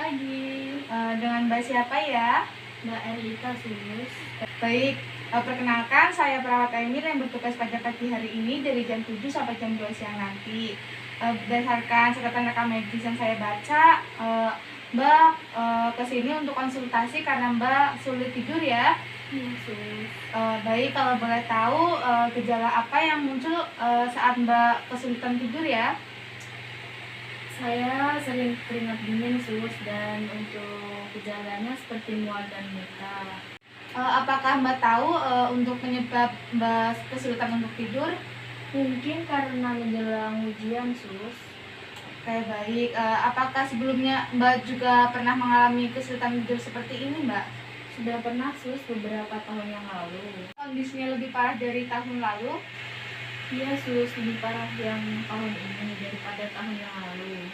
pagi. Dengan Mbak siapa ya? Mbak Erlita Sus. Baik, perkenalkan saya perawat Emil yang bertugas pada pagi hari ini dari jam 7 sampai jam 2 siang nanti. Berdasarkan catatan rekam medis yang saya baca, Mbak kesini untuk konsultasi karena Mbak sulit tidur ya? Iya Sus. Baik, kalau boleh tahu gejala apa yang muncul saat Mbak kesulitan tidur ya? Saya sering keringat dingin Sus, dan untuk gejalanya seperti mual dan muntah. Apakah Mbak tahu untuk penyebab Mbak kesulitan untuk tidur? Mungkin karena menjelang ujian Sus. Oke, baik. Apakah sebelumnya Mbak juga pernah mengalami kesulitan tidur seperti ini, Mbak? Sudah pernah Sus beberapa tahun yang lalu. Kondisinya lebih parah dari tahun lalu? Iya Sus, lebih parah yang tahun ini daripada tahun yang lalu.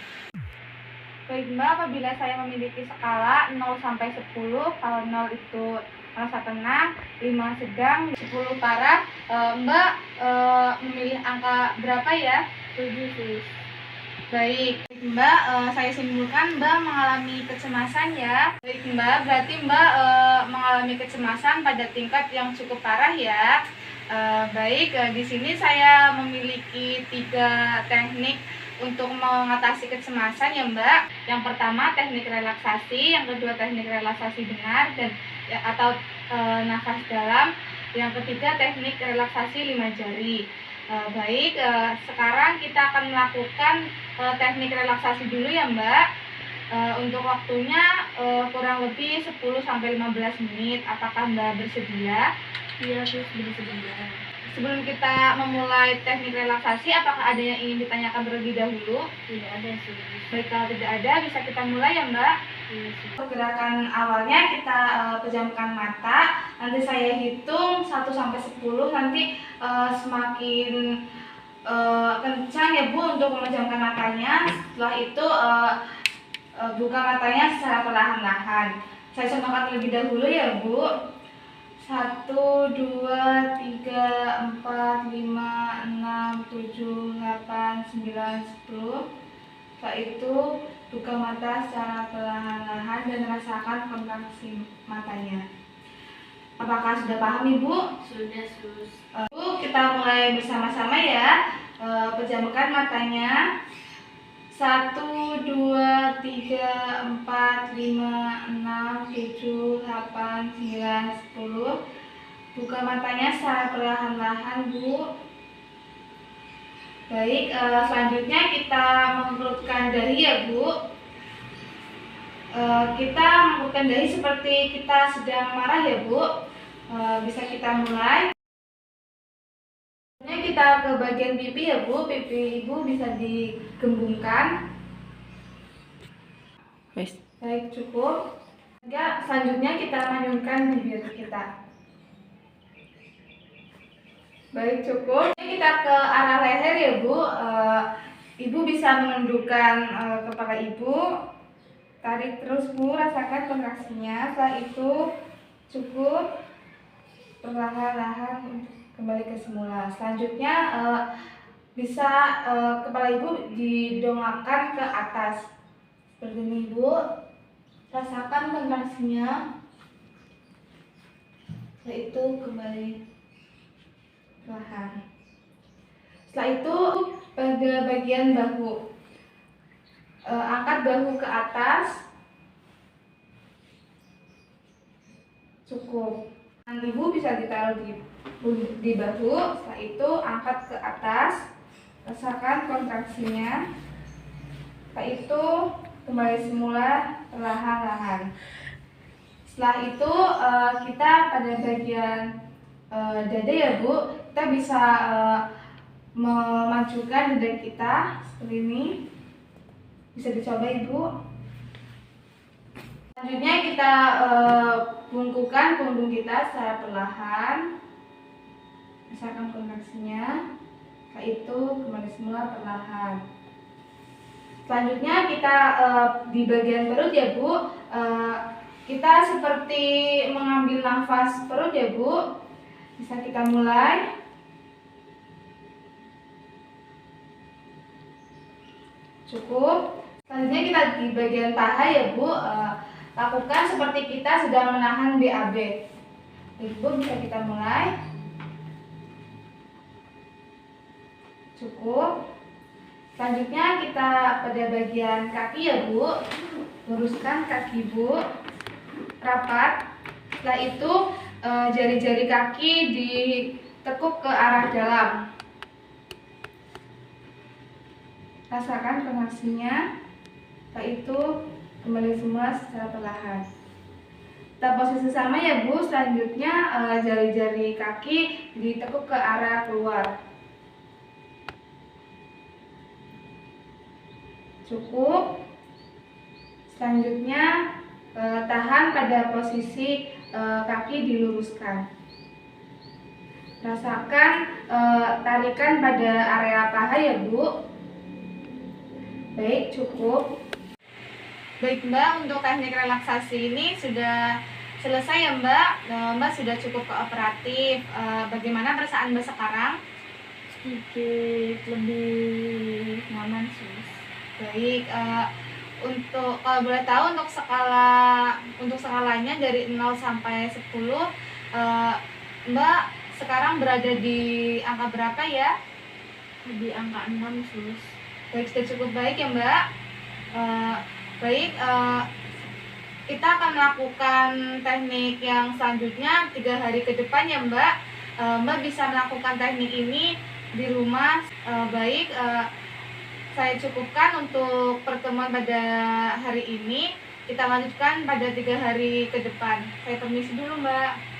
Baik Mbak, apabila saya memiliki skala 0 sampai 10, kalau 0 itu merasa tenang, 5 sedang, 10 parah, Mbak memilih angka berapa ya? 7 Sus. Baik Mbak, saya simpulkan Mbak mengalami kecemasan ya. Baik Mbak, berarti Mbak mengalami kecemasan pada tingkat yang cukup parah ya. Baik, di sini saya memiliki 3 teknik untuk mengatasi kecemasan ya Mbak. Yang pertama teknik relaksasi, yang kedua teknik relaksasi dengar dan atau nafas dalam, yang ketiga teknik relaksasi 5 jari. Baik, sekarang kita akan melakukan teknik relaksasi dulu ya Mbak. Untuk waktunya kurang lebih 10-15 menit. Apakah Mbak bersedia? Iya Sus, bersedia. Sebelum kita memulai teknik relaksasi, apakah ada yang ingin ditanyakan terlebih dahulu? Tidak ada Sus. Baik, kalau tidak ada bisa kita mulai ya Mbak. Iya Sus. Gerakan awalnya kita pejamkan mata. Nanti saya hitung 1-10, nanti semakin kencang ya Bu untuk memejamkan matanya. Setelah itu buka matanya secara perlahan-lahan. Saya contohkan terlebih dahulu ya Bu. 1, 2, 3, 4, 5, 6, 7, 8, 9, 10. Setelah itu buka mata secara perlahan-lahan dan rasakan kontraksi matanya. Apakah sudah paham Ibu? Sudah Sus. Bu, kita mulai bersama-sama ya. Pejamkan matanya. 1, 2, 3, 4, 5, 6, 7, 8, 9, 10. Buka matanya secara perlahan-lahan Bu. Baik, selanjutnya kita mengerutkan dahi ya Bu. Kita mengerutkan dahi seperti kita sedang marah ya Bu. Bisa kita mulai. Kita ke bagian pipi ya Bu. Pipi Ibu bisa digembungkan. Baik, cukup. Selanjutnya kita manyunkan bibir kita. Baik, cukup. Kita ke arah leher ya Bu. Ibu bisa menundukkan kepala Ibu. Tarik terus Bu, rasakan kontraksinya. Setelah itu cukup, perlahan-lahan kembali ke semula. Selanjutnya bisa kepala Ibu didongakkan ke atas seperti ini Bu. Rasakan kontraksinya. Setelah itu kembali perlahan. Setelah itu pada bagian bahu, angkat bahu ke atas. Cukup. Tangan Ibu bisa ditaruh di bahu. Setelah itu angkat ke atas. Rasakan kontraksinya. Setelah itu kembali semula perlahan-lahan. Setelah itu kita pada bagian dada ya Bu. Kita bisa memajukan dada kita seperti ini. Bisa dicoba Ibu. Selanjutnya kita bungkukan punggung kita secara perlahan. Rasakan kontraksinya. Setelah itu kembali semula perlahan. Selanjutnya kita di bagian perut ya Bu. Kita seperti mengambil nafas perut ya Bu. Bisa kita mulai. Cukup. Selanjutnya kita di bagian paha ya Bu, lakukan seperti kita sedang menahan BAB. Baik Bu, bisa kita mulai. Cukup. Selanjutnya kita pada bagian kaki ya Bu, luruskan kaki Bu, rapat. Setelah itu jari-jari kaki ditekuk ke arah dalam. Rasakan koneksinya. Setelah itu kembali semula secara perlahan. Kita posisi sama ya Bu. Selanjutnya jari-jari kaki ditekuk ke arah keluar. Cukup. Selanjutnya tahan pada posisi kaki diluruskan. Rasakan tarikan pada area paha ya Bu. Baik, cukup. Baik Mbak, untuk teknik relaksasi ini sudah selesai ya Mbak. Mbak sudah cukup kooperatif. Bagaimana perasaan Mbak sekarang? Sedikit lebih nyaman sus. Baik, untuk kalau boleh tahu untuk skalanya dari 0 sampai 10, Mbak sekarang berada di angka berapa ya? Di angka 6 sus. Baik, sudah cukup baik ya Mbak. Baik, kita akan melakukan teknik yang selanjutnya 3 hari ke depan ya Mbak. Mbak bisa melakukan teknik ini di rumah. Baik, saya cukupkan untuk pertemuan pada hari ini. Kita lanjutkan pada 3 hari ke depan. Saya permisi dulu Mbak.